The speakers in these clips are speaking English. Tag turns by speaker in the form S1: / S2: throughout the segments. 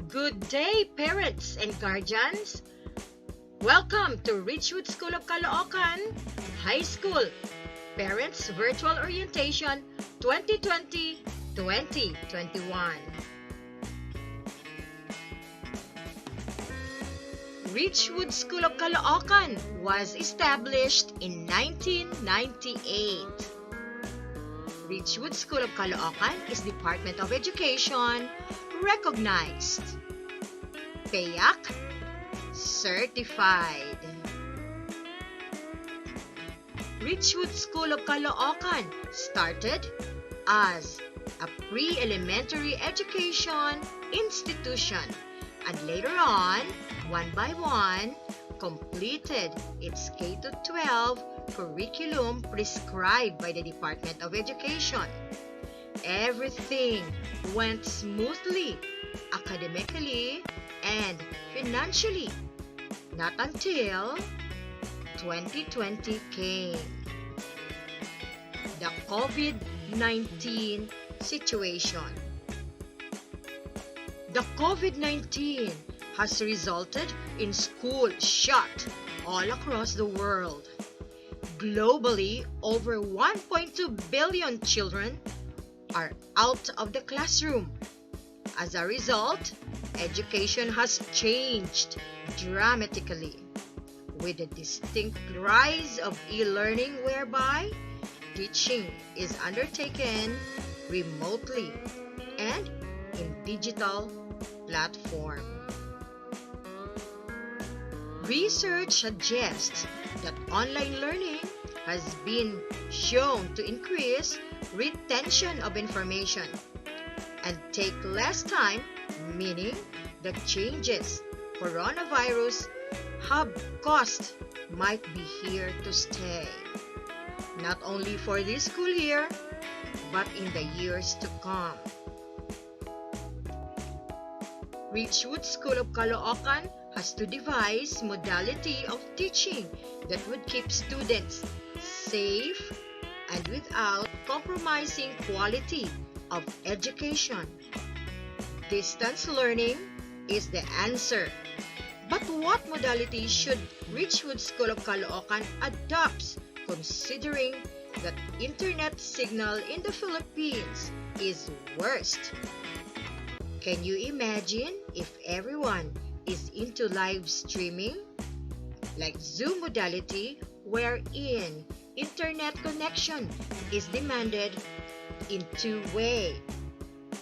S1: Good day, parents and guardians. Welcome to Ridgewood School of Caloocan High School Parents Virtual Orientation 2020-2021. Ridgewood School of Caloocan was established in 1998. Ridgewood School of Caloocan is Department of Education recognized. PAYAC certified. Ridgewood School of Caloocan started as a pre-elementary education institution and later on, one by one, completed its K-12 curriculum prescribed by the Department of Education. Everything went smoothly, academically, and financially. Not until 2020 came. The COVID-19 situation. The COVID-19 has resulted in schools shut all across the world. Globally, over 1.2 billion children are out of the classroom. As a result, education has changed dramatically, with a distinct rise of e-learning whereby teaching is undertaken remotely and in digital platform. Research suggests that online learning has been shown to increase retention of information and take less time, meaning the changes coronavirus have caused might be here to stay, not only for this school year, but in the years to come. Ridgewood School of Caloocan has to devise modality of teaching that would keep students safe and without compromising quality of education. Distance learning is the answer. But what modality should Ridgewood School of Caloocan adopt, considering that internet signal in the Philippines is worst? Can you imagine if everyone is into live streaming, like Zoom modality, wherein internet connection is demanded in two-way,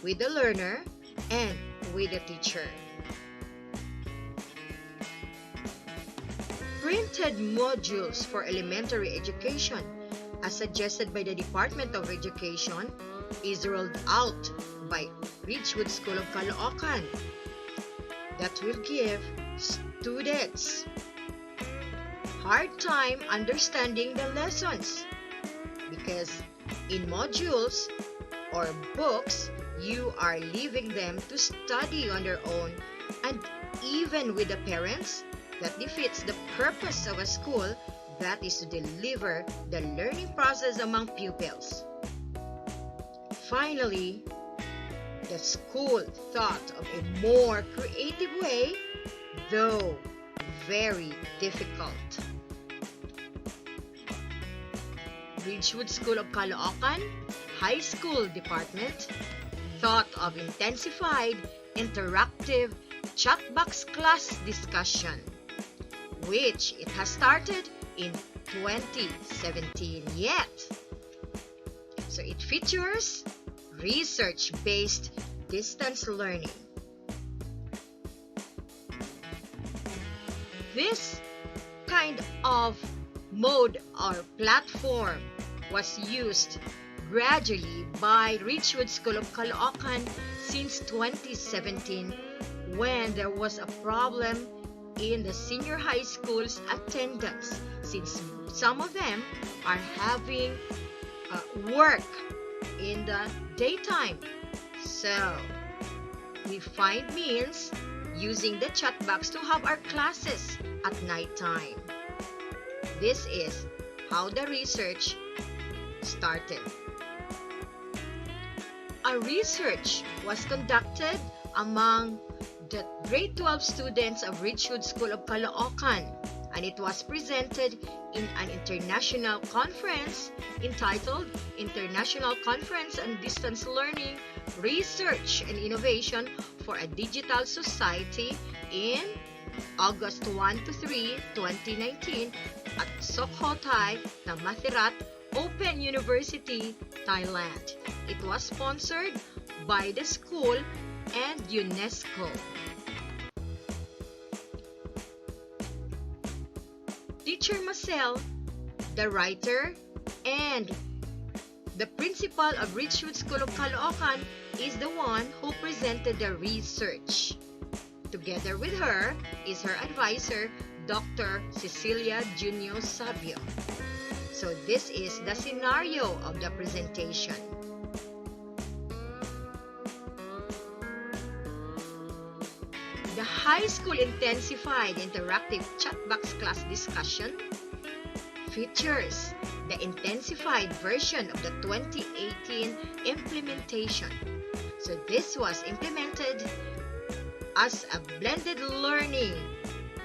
S1: with the learner and with the teacher? Printed modules for elementary education, as suggested by the Department of Education, is rolled out by Ridgewood School of Caloocan that will give students hard time understanding the lessons, because in modules or books, you are leaving them to study on their own, and even with the parents, that defeats the purpose of a school that is to deliver the learning process among pupils. Finally, the school thought of a more creative way, though very difficult. Ridgewood School of Caloocan High School Department thought of intensified interactive chat box class discussion, which it has started in 2017 yet. So it features research-based distance learning. This kind of mode or platform was used gradually by Ridgewood School of Caloocan since 2017, when there was a problem in the senior high school's attendance, since some of them are having work in the daytime. So we find means using the chat box to have our classes at nighttime. This is how the research started. A research was conducted among the grade 12 students of Ridgewood School of Caloocan, and it was presented in an international conference entitled International Conference on Distance Learning, Research and Innovation for a Digital Society in August 1 to 3, 2019 at Sukhothai, Tamathirat Open University, Thailand. It was sponsored by the school and UNESCO. Teacher Marcel, the writer and the principal of Ridgewood School of Caloocan, is the one who presented the research. Together with her is her advisor, Dr. Cecilia Junio Sabio. So this is the scenario of the presentation. The high school intensified interactive chat box class discussion features the intensified version of the 2018 implementation. So this was implemented as a blended learning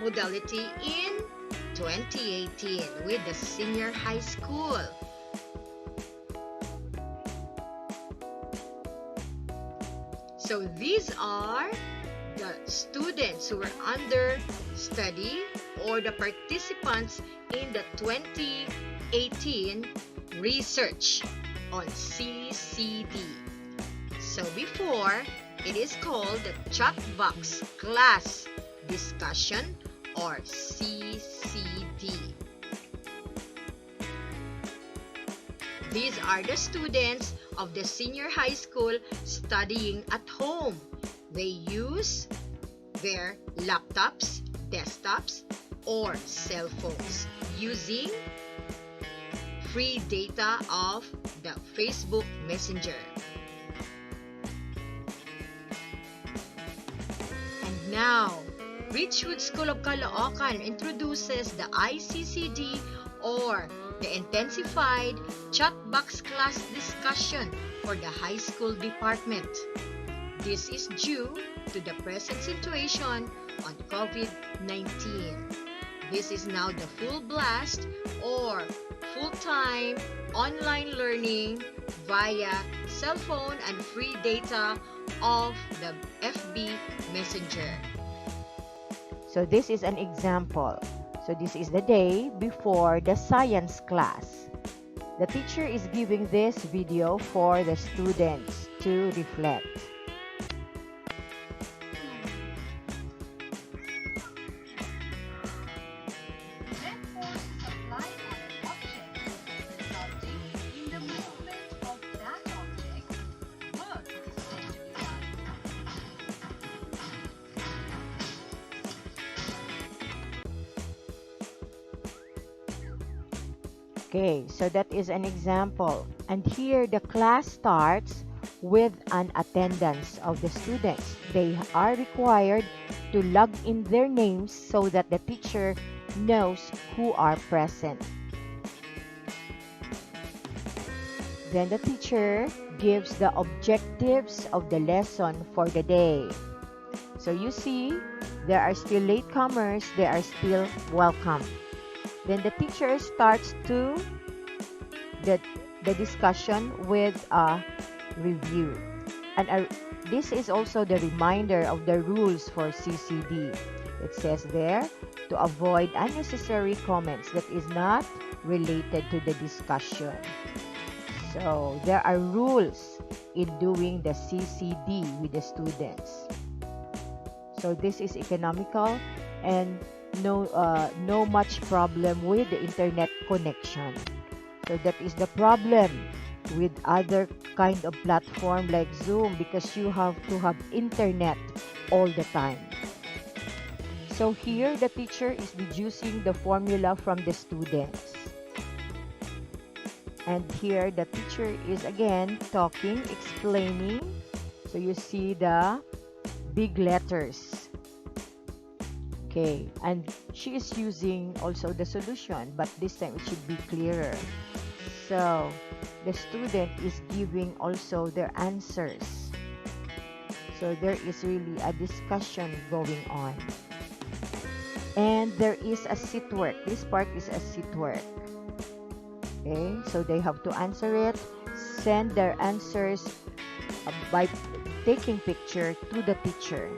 S1: modality in 2018 with the senior high school. So these are the students who were under study or the participants in the 2018 research on CCD. So before, it is called the Chat Box Class Discussion or CCD. These are the students of the senior high school studying at home. They use their laptops, desktops, or cell phones using free data of the Facebook Messenger. And now, Ridgewood School of Caloocan introduces the ICCD or the Intensified Chat Box Class Discussion for the high school department. This is due to the present situation on COVID-19. This is now the full blast or full-time online learning via cell phone and free data of the FB Messenger.
S2: So this is an example. So this is the day before the science class. The teacher is giving this video for the students to reflect. Okay, so that is an example. And here the class starts with an attendance of the students. They are required to log in their names so that the teacher knows who are present. Then the teacher gives the objectives of the lesson for the day. So you see, there are still latecomers, they are still welcome. Then the teacher starts to the discussion with a review. And this is also the reminder of the rules for CCD. It says there to avoid unnecessary comments that is not related to the discussion. So there are rules in doing the CCD with the students. So this is economical and no much problem with the internet connection. So that is the problem with other kind of platform like Zoom, because you have to have internet all the time. So here the teacher is deducing the formula from the students. And here the teacher is again talking, explaining. So you see the big letters. Okay, and she is using also the solution, but this time it should be clearer. So the student is giving also their answers. So there is really a discussion going on. And there is a sit work. This part is a sit work. Okay, so they have to answer it, send their answers by taking picture to the teacher.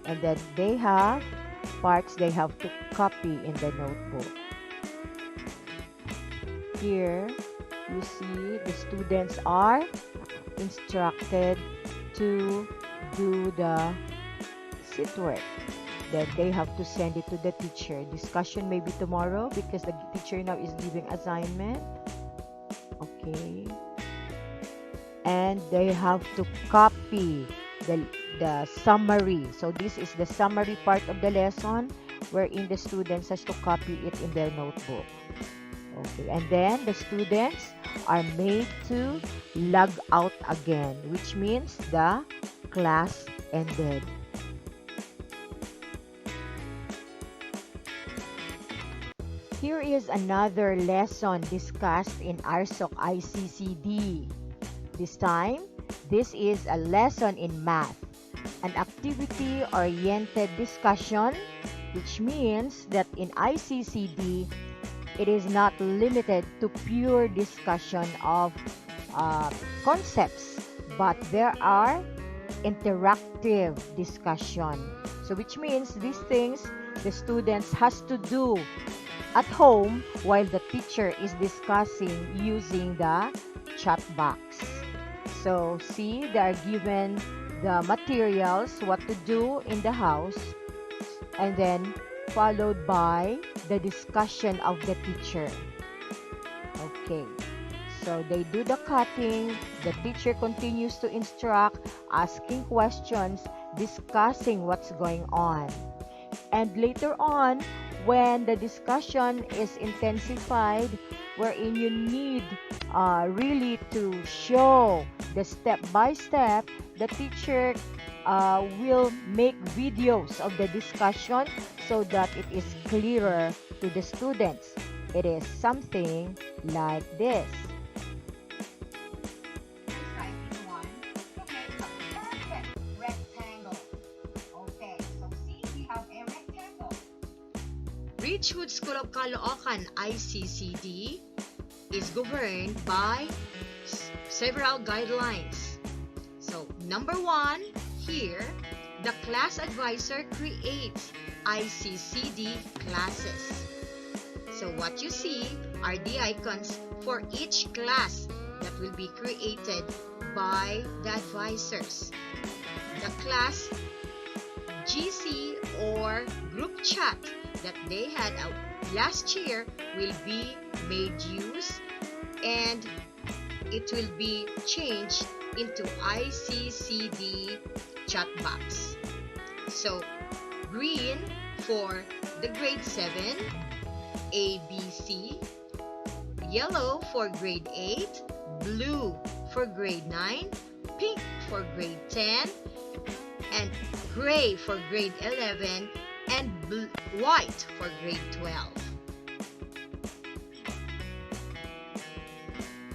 S2: And then they have parts they have to copy in the notebook. Here, you see the students are instructed to do the sit work. Then they have to send it to the teacher. Discussion maybe tomorrow because the teacher now is giving assignment. Okay. And they have to copy the summary. So this is the summary part of the lesson wherein the students has to copy it in their notebook. Okay, and then the students are made to log out again, which means the class ended. Here is another lesson discussed in RSOC ICCD. This time, this is a lesson in math, an activity-oriented discussion, which means that in ICCD, it is not limited to pure discussion of concepts, but there are interactive discussion. So which means these things the students has to do at home while the teacher is discussing using the chat box. So see, they are given the materials, what to do in the house, and then followed by the discussion of the teacher. Okay, so they do the cutting, the teacher continues to instruct, asking questions, discussing what's going on. And later on, when the discussion is intensified, wherein you need really to show the step-by-step, the teacher will make videos of the discussion so that it is clearer to the students. It is something like this.
S1: Ridgewood School of Caloocan, ICCD, is governed by several guidelines. So, number 1, here, the class advisor creates ICCD classes. So, what you see are the icons for each class that will be created by the advisors. The class GC or group chat that they had last year will be made use, and it will be changed into ICCD chat box. So green for the grade 7 ABC, yellow for grade 8, blue for grade 9, pink for grade 10, and gray for grade 11, and white for grade 12.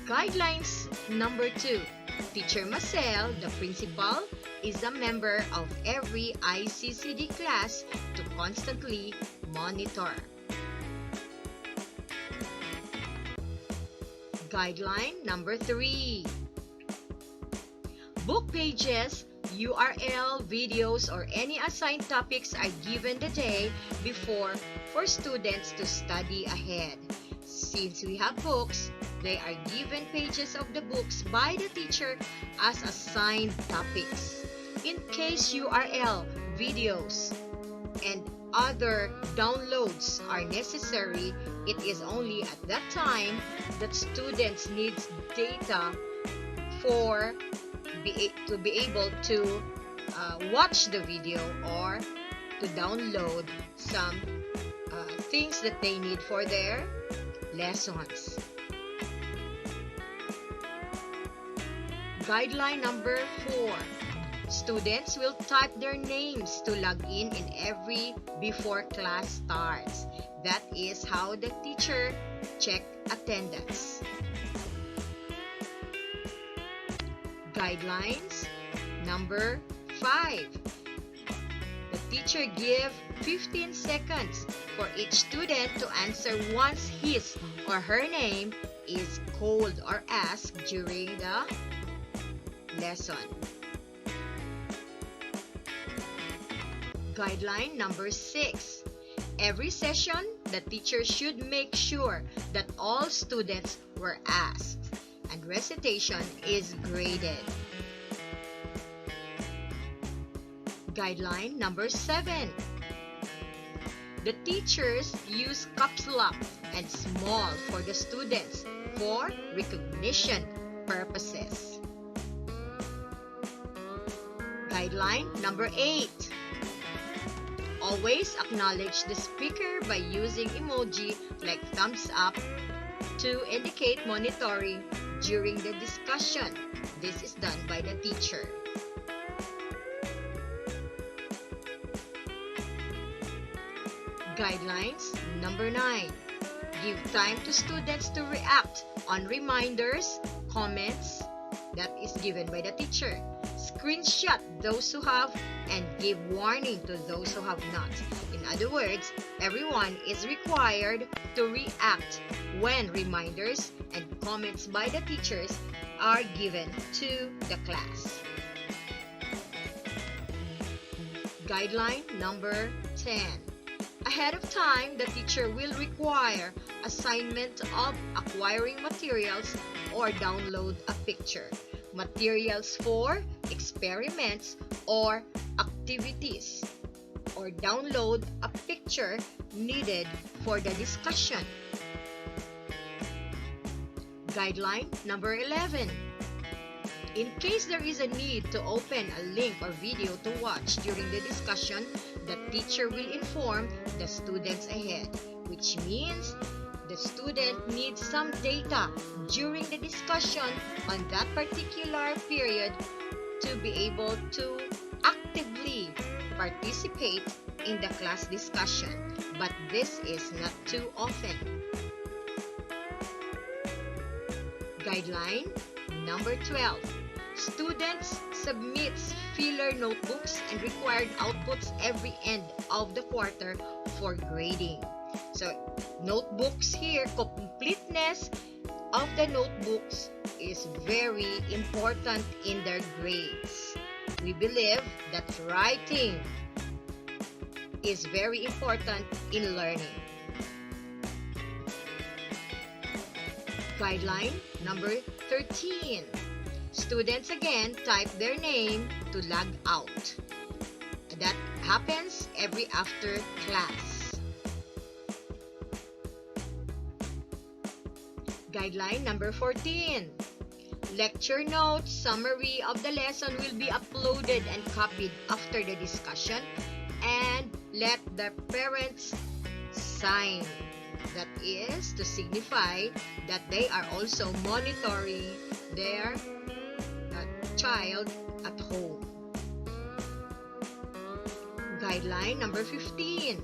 S1: Guidelines number 2. Teacher Marcel, the principal, is a member of every ICCD class to constantly monitor. Guideline number 3. Book pages, URL, videos, or any assigned topics are given the day before for students to study ahead. Since we have books, they are given pages of the books by the teacher as assigned topics. In case URL, videos, and other downloads are necessary, it is only at that time that students need data for to be able to watch the video or to download some things that they need for their lessons. Guideline number 4. Students will type their names to log in every before class starts. That is how the teacher check attendance. Guidelines Number 5. The teacher give 15 seconds for each student to answer once his or her name is called or asked during the lesson. Guideline number 6. Every session, the teacher should make sure that all students were asked and recitation is graded. Guideline number 7. The teachers use caps lock and small for the students for recognition purposes. Guideline number 8. Always acknowledge the speaker by using emoji like thumbs up to indicate monitoring during the discussion. This is done by the teacher. Guidelines number 9. Give time to students to react on reminders, comments that is given by the teacher. Screenshot those who have and give warning to those who have not. In other words, everyone is required to react when reminders and comments by the teachers are given to the class. Guideline number 10. Ahead of time, the teacher will require assignment of acquiring materials or download a picture, materials for experiments or activities, or download a picture needed for the discussion. Guideline number 11. In case there is a need to open a link or video to watch during the discussion, the teacher will inform the students ahead, which means the student needs some data during the discussion on that particular period to be able to actively participate in the class discussion, but this is not too often. Guideline number 12. Students submits filler notebooks and required outputs every end of the quarter for grading. So, notebooks here, completeness of the notebooks is very important in their grades. We believe that writing is very important in learning. Guideline number 13. Students again type their name to log out. That happens every after class. Guideline number 14. Lecture notes, summary of the lesson will be uploaded and copied after the discussion, and let the parents sign. That is to signify that they are also monitoring their child at home. Guideline number 15.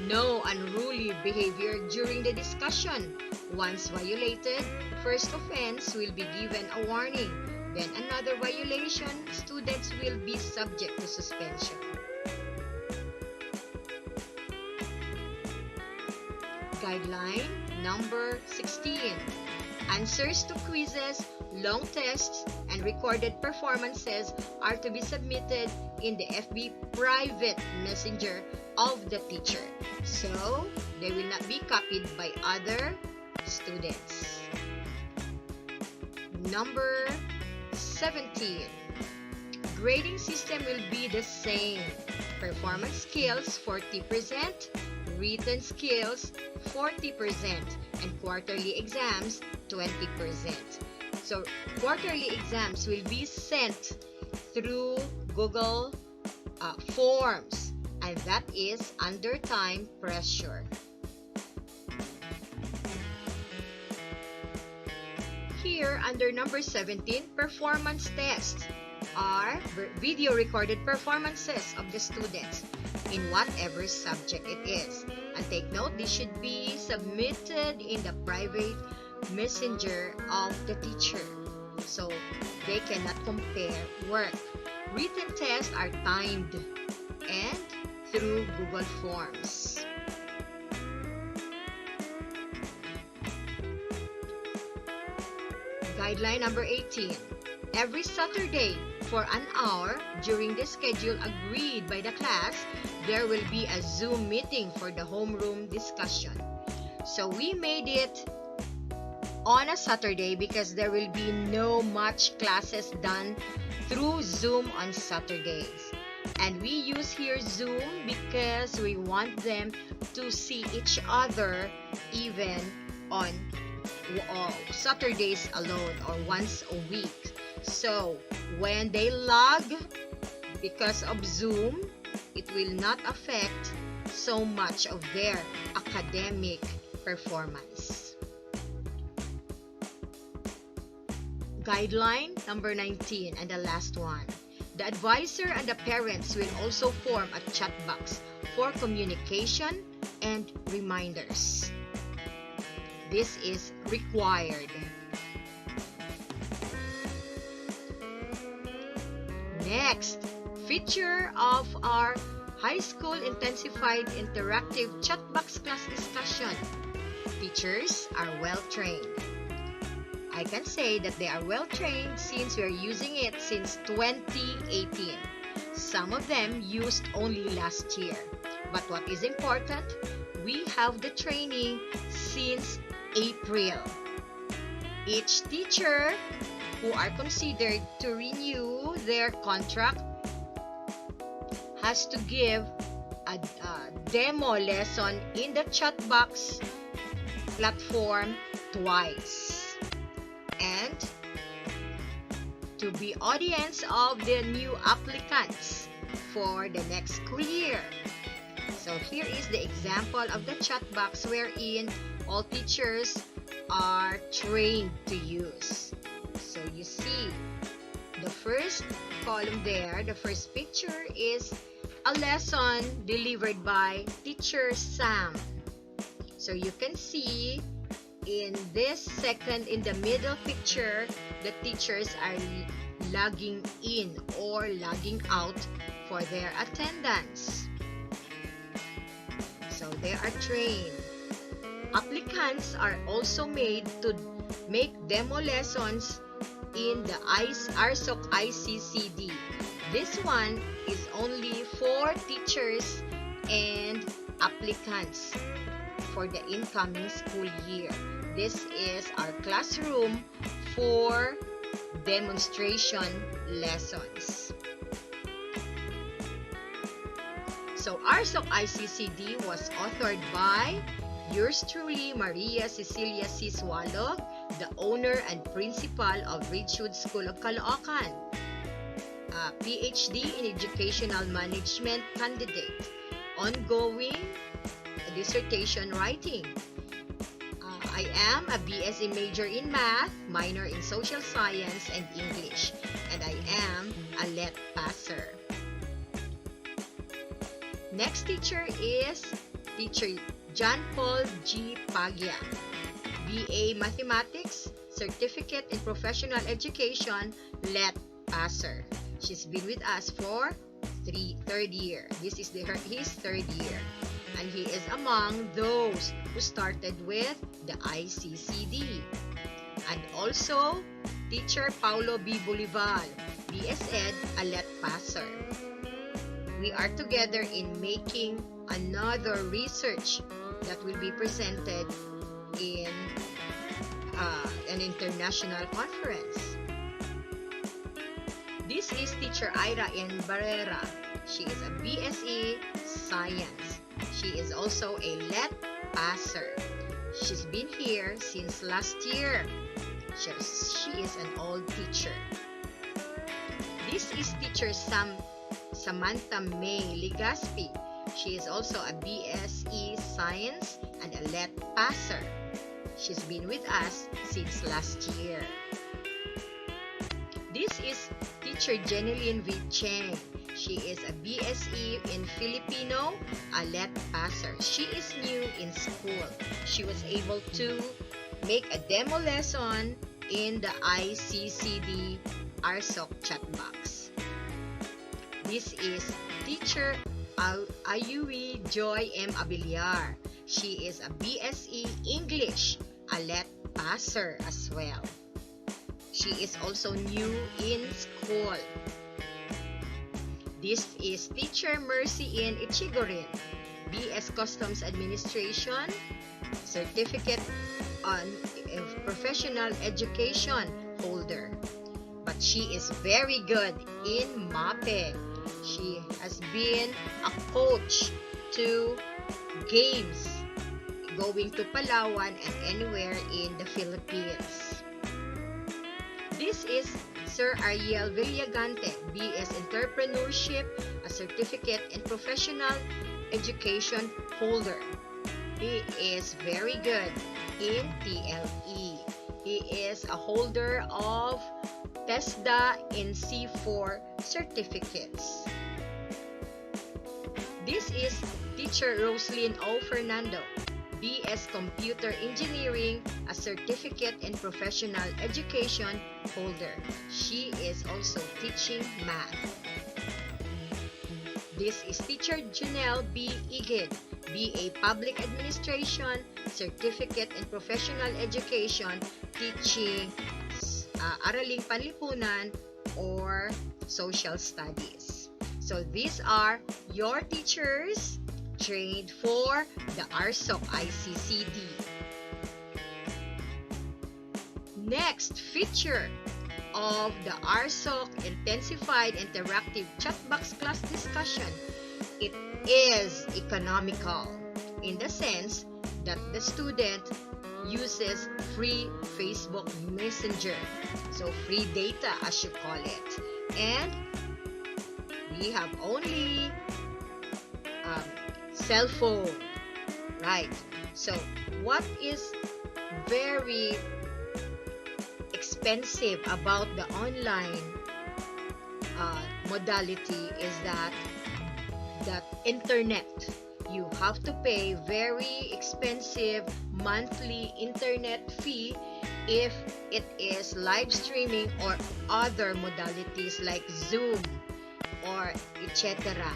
S1: No unruly behavior during the discussion. Once violated, first offense will be given a warning. Then another violation, students will be subject to suspension. Guideline number 16. Answers to quizzes, long tests, and recorded performances are to be submitted in the FB private messenger of the teacher, so they will not be copied by other students. Number 17. Grading system will be the same. Performance skills 40%, written skills 40%, and quarterly exams 20%. So quarterly exams will be sent through Google Forms, and that is under time pressure. Here, under number 17, performance tests are video recorded performances of the students in whatever subject it is. And take note, this should be submitted in the private messenger of the teacher. so they cannot compare work. Written tests are timed and through Google Forms. Guideline number 18. Every Saturday, for an hour during the schedule agreed by the class, there will be a Zoom meeting for the homeroom discussion. So we made it on a Saturday because there will be no much classes done through Zoom on Saturdays. And we use here Zoom because we want them to see each other even on Saturdays alone or once a week. So when they log because of Zoom, it will not affect so much of their academic performance. Guideline number 19 and the last one. The advisor and the parents will also form a chat box for communication and reminders. This is required. Next, feature of our high school intensified interactive chat box class discussion. Teachers are well trained. I can say that they are well trained since we are using it since 2018. Some of them used only last year. But what is important, we have the training since April. Each teacher who are considered to renew their contract has to give a demo lesson in the chat box platform twice. And to be audience of the new applicants for the next school year. So here is the example of the chat box wherein all teachers are trained to use. So you see, the first column there, the first picture is a lesson delivered by Teacher Sam. So you can see in this second, in the middle picture, the teachers are logging in or logging out for their attendance. So they are trained. Applicants are also made to make demo lessons in the RSOC ICCD. This one is only for teachers and applicants for the incoming school year. This is our classroom for demonstration lessons. So RSOC ICCD was authored by yours truly, Maria Cecilia Siswalog, the owner and principal of Ridgewood School of Caloocan, a PhD in Educational Management candidate, ongoing dissertation writing. I am a BSc major in Math, minor in Social Science and English, and I am a LET passer. Next teacher is Teacher John Paul G. Pagya, BA Mathematics, Certificate in Professional Education, LET passer. She's been with us for third year. This is his third year. And he is among those who started with the ICCD. And also, Teacher Paulo B. Bolivar, BS Ed, a LET passer. We are together in making another research that will be presented in an international conference. This is Teacher Ira N. Barrera. She is a BSE Science. She is also a LET passer. She's been here since last year. She is an old teacher. This is Teacher Samantha May Ligaspi. She is also a BSE Science and a LET passer. She's been with us since last year. This is Teacher Jeneline V. Cheng. She is a BSE in Filipino, a LET passer. She is new in school. She was able to make a demo lesson in the ICCD RSOC chat box. This is Teacher Ayuri Joy M. Abiliar. She is a BSE English, a LET passer as well. She is also new in school. This is Teacher Mercy in Ichigorin, BS Customs Administration, Certificate on Professional Education holder. But she is very good in MAPE. She has been a coach to games going to Palawan and anywhere in the Philippines. This is Sir Ariel Villagante, BS Entrepreneurship, a Certificate in Professional Education holder. He is very good in TLE. He is a holder of TESDA in C4 certificates. This is Teacher Roslyn O. Fernando, BS Computer Engineering, a Certificate in Professional Education holder. She is also teaching math. This is Teacher Janelle B. Igid, BA Public Administration, Certificate in Professional Education, teaching Araling Panlipunan or Social Studies. So these are your teachers trained for the RSOC ICCD. Next feature of the RSOC Intensified Interactive Chatbox Class Discussion, it is economical in the sense that the student uses free Facebook Messenger, so free data as you call it, and we have only cell phone, right? So what is very expensive about the online modality is that internet. You have to pay very expensive monthly internet fee if it is live streaming or other modalities like Zoom or etc.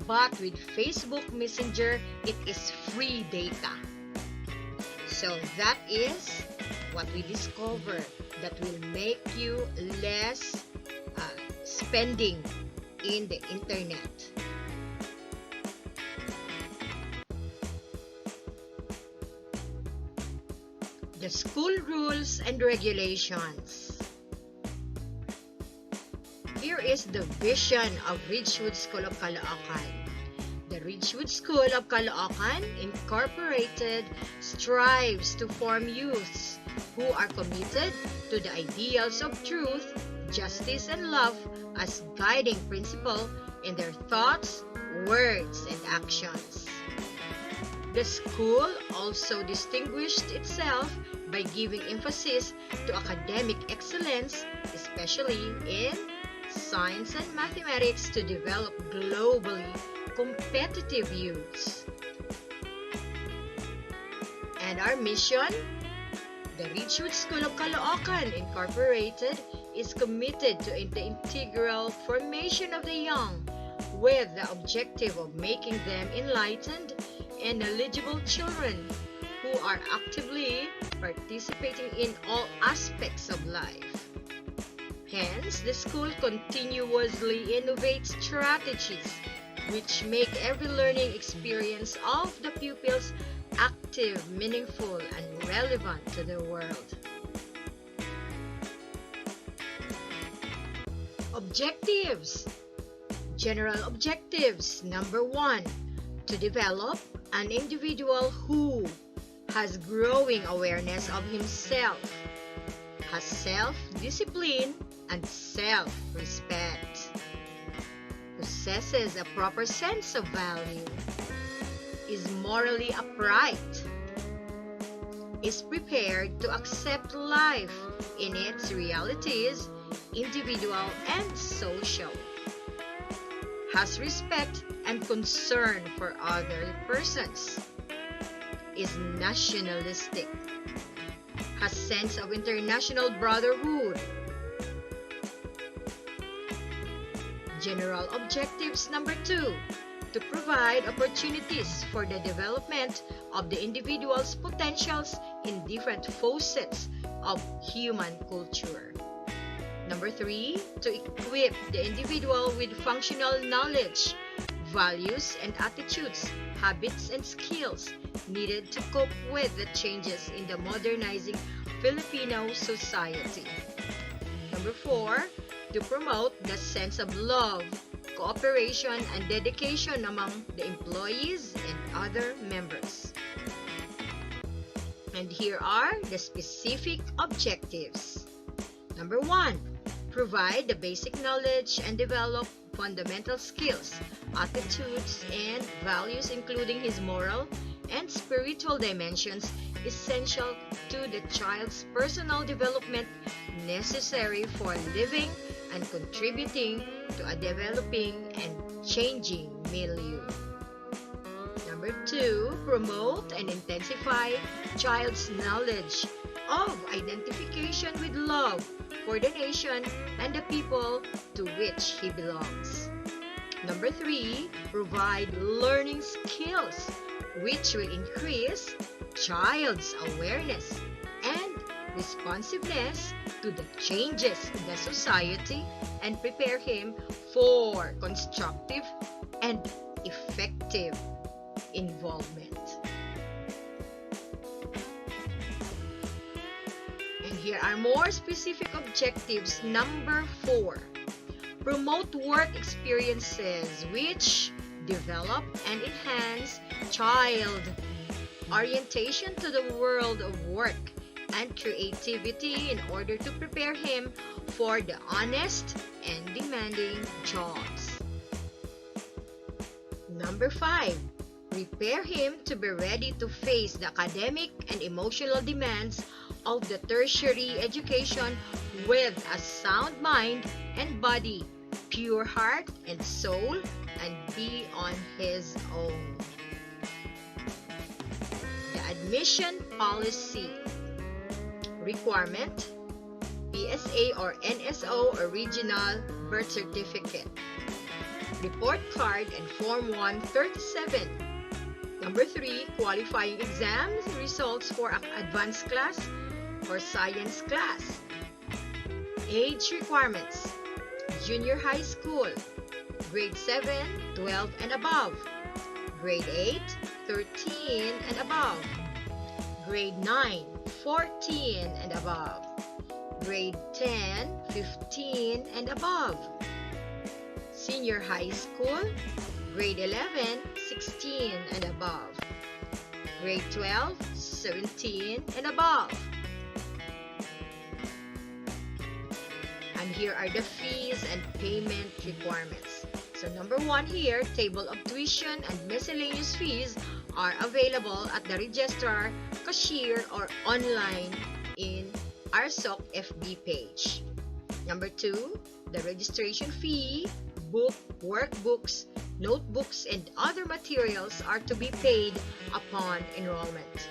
S1: But with Facebook Messenger, it is free data. So that is what we discover that will make you less spending in the internet. The school rules and regulations. Here is the vision of Ridgewood School of Caloocan. The Ridgewood School of Caloocan Incorporated strives to form youths who are committed to the ideals of truth, justice, and love as guiding principle in their thoughts, words, and actions. The school also distinguished itself by giving emphasis to academic excellence, especially in science and mathematics, to develop globally competitive youths. And our mission, the Ridgewood School of Caloocan Incorporated, is committed to the integral formation of the young with the objective of making them enlightened and knowledgeable children who are actively participating in all aspects of life. Hence, the school continuously innovates strategies which make every learning experience of the pupils active, meaningful, and relevant to the world. Objectives. General objectives. Number 1, to develop an individual who has growing awareness of himself, has self-discipline and self-respect, possesses a proper sense of value, is morally upright, is prepared to accept life in its realities, individual and social, has respect and concern for other persons, is nationalistic, has sense of international brotherhood. General objectives number 2, to provide opportunities for the development of the individual's potentials in different facets of human culture. Number 3, to equip the individual with functional knowledge, values and attitudes, habits and skills needed to cope with the changes in the modernizing Filipino society. Number 4, to promote the sense of love, cooperation, and dedication among the employees and other members. And here are the specific objectives. Number 1, provide the basic knowledge and develop fundamental skills, attitudes, and values including his moral and spiritual dimensions essential to the child's personal development necessary for living and contributing to a developing and changing milieu. Number 2, promote and intensify child's knowledge of identification with love for the nation and the people to which he belongs. Number 3, provide learning skills which will increase child's awareness and responsiveness to the changes in the society and prepare him for constructive and effective involvement. And here are more specific objectives. Number 4, promote work experiences which develop and enhance child orientation to the world of work and creativity in order to prepare him for the honest and demanding jobs. Number 5, prepare him to be ready to face the academic and emotional demands of the tertiary education with a sound mind and body, pure heart and soul, and be on his own. The admission policy requirement: PSA or NSO original birth certificate, report card, and Form 137. Number 3, qualifying exams results for advanced class or science class. Age requirements: junior high school, grade 7, 12 and above, grade 8, 13 and above, grade 9, 14 and above, grade 10, 15 and above, senior high school, grade 11, 16 and above, grade 12, 17 and above. And here are the fees and payment requirements. So number 1 here, table of tuition and miscellaneous fees are available at the registrar, cashier, or online in our SOC FB page. Number 2, the registration fee, book, workbooks, notebooks, and other materials are to be paid upon enrollment.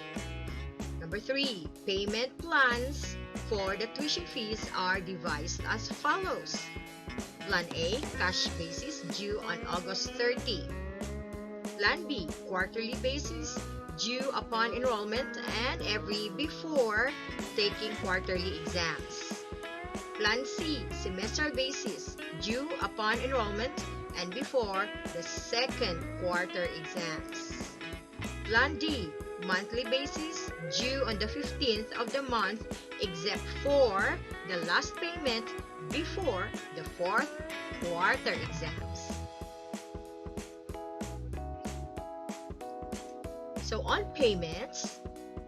S1: Number 3, payment plans for the tuition fees are devised as follows. Plan A, cash basis due on August 30. Plan B, quarterly basis due upon enrollment and every before taking quarterly exams. Plan C, semester basis due upon enrollment and before the second quarter exams. Plan D, monthly basis due on the 15th of the month except for the last payment before the fourth quarter exams. So on payments,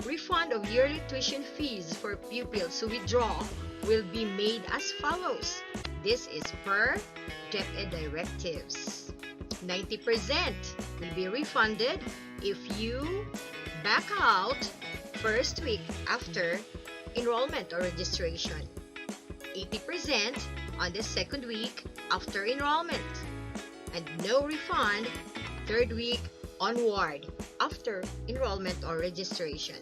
S1: refund of yearly tuition fees for pupils who withdraw will be made as follows. This is per DepEd directives. 90% will be refunded if you back out first week after enrollment or registration. 80% on the second week after enrollment. And no refund third week onward after enrollment or registration.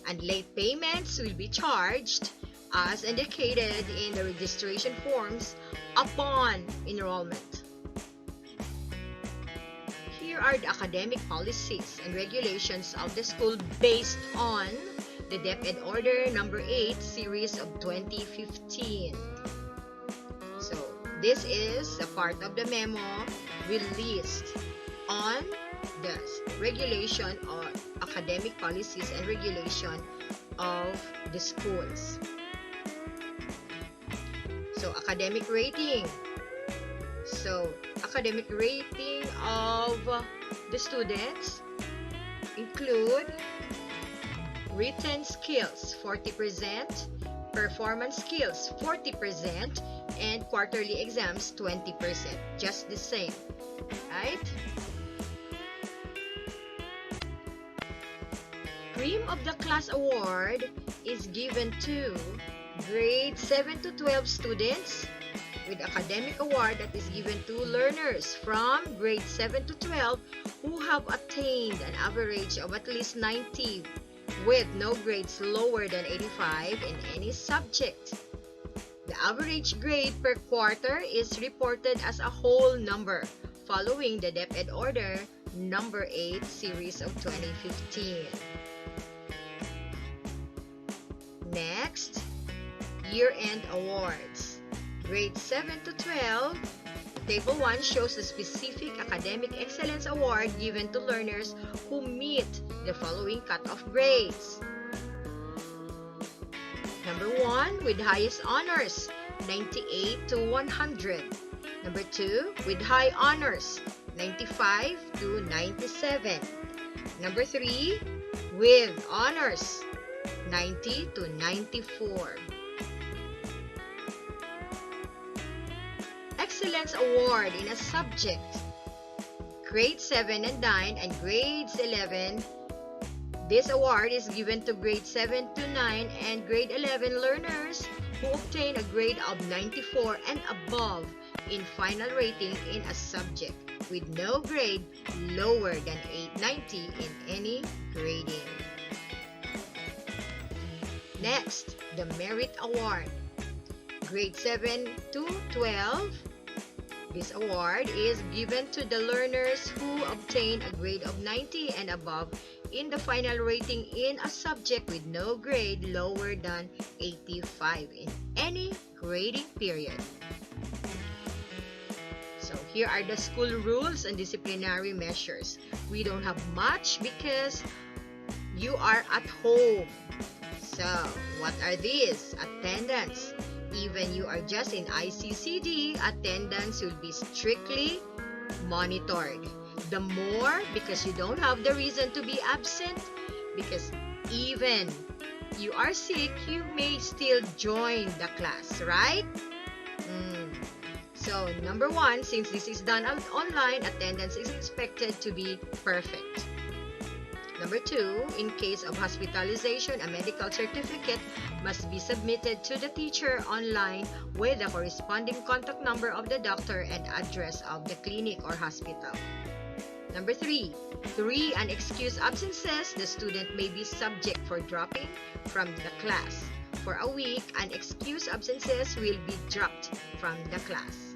S1: and late payments will be charged as indicated in the registration forms upon enrollment. Here are the academic policies and regulations of the school based on the DepEd Order number 8 series of 2015. So, this is a part of the memo released on the regulation or academic policies and regulation of the schools. So, academic rating. So, academic rating of the students include written skills 40%, performance skills 40%, and quarterly exams 20%. Just the same, right? Cream of the class award is given to grade 7 to 12 students, with academic award that is given to learners from grade 7 to 12 who have attained an average of at least 90 with no grades lower than 85 in any subject. The average grade per quarter is reported as a whole number following the DepEd Order number 8 series of 2015. Next, year-end awards. Grade 7 to 12, Table 1 shows the specific academic excellence award given to learners who meet the following cutoff grades. Number 1, with highest honors, 98 to 100. Number 2, with high honors, 95 to 97. Number 3, with honors, 90 to 94. Excellence Award in a subject. Grade 7 and 9 and grades 11. This award is given to grade 7 to 9 and grade 11 learners who obtain a grade of 94 and above in final rating in a subject with no grade lower than 890 in any grading. Next, the Merit Award. Grade 7 to 12. This award is given to the learners who obtain a grade of 90 and above in the final rating in a subject with no grade lower than 85 in any grading period. So here are the school rules and disciplinary measures. We don't have much because you are at home. So what are these? Attendance. Even you are just in ICCD, attendance will be strictly monitored. The more, because you don't have the reason to be absent, because even you are sick, you may still join the class, right? So, number 1, since this is done online, attendance is expected to be perfect. Number 2, in case of hospitalization, a medical certificate must be submitted to the teacher online with the corresponding contact number of the doctor and address of the clinic or hospital. Number 3, unexcused absences, the student may be subject for dropping from the class. For a week, unexcused absences will be dropped from the class.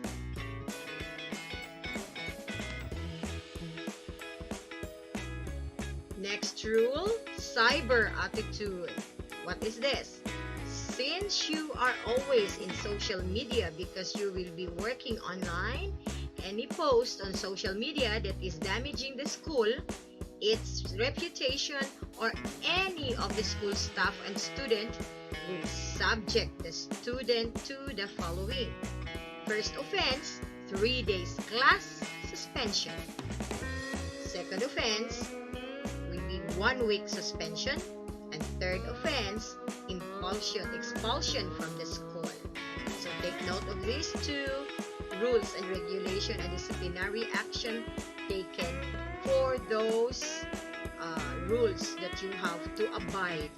S1: Next rule, cyber attitude. What is this? Since you are always in social media because you will be working online, any post on social media that is damaging the school, its reputation, or any of the school staff and student will subject the student to the following. First offense, 3 days class suspension. Second offense will be 1 week suspension. And third offense, expulsion from the school. So take note of these 2 rules and regulation and disciplinary action taken for those rules that you have to abide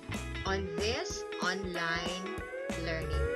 S1: on this online learning.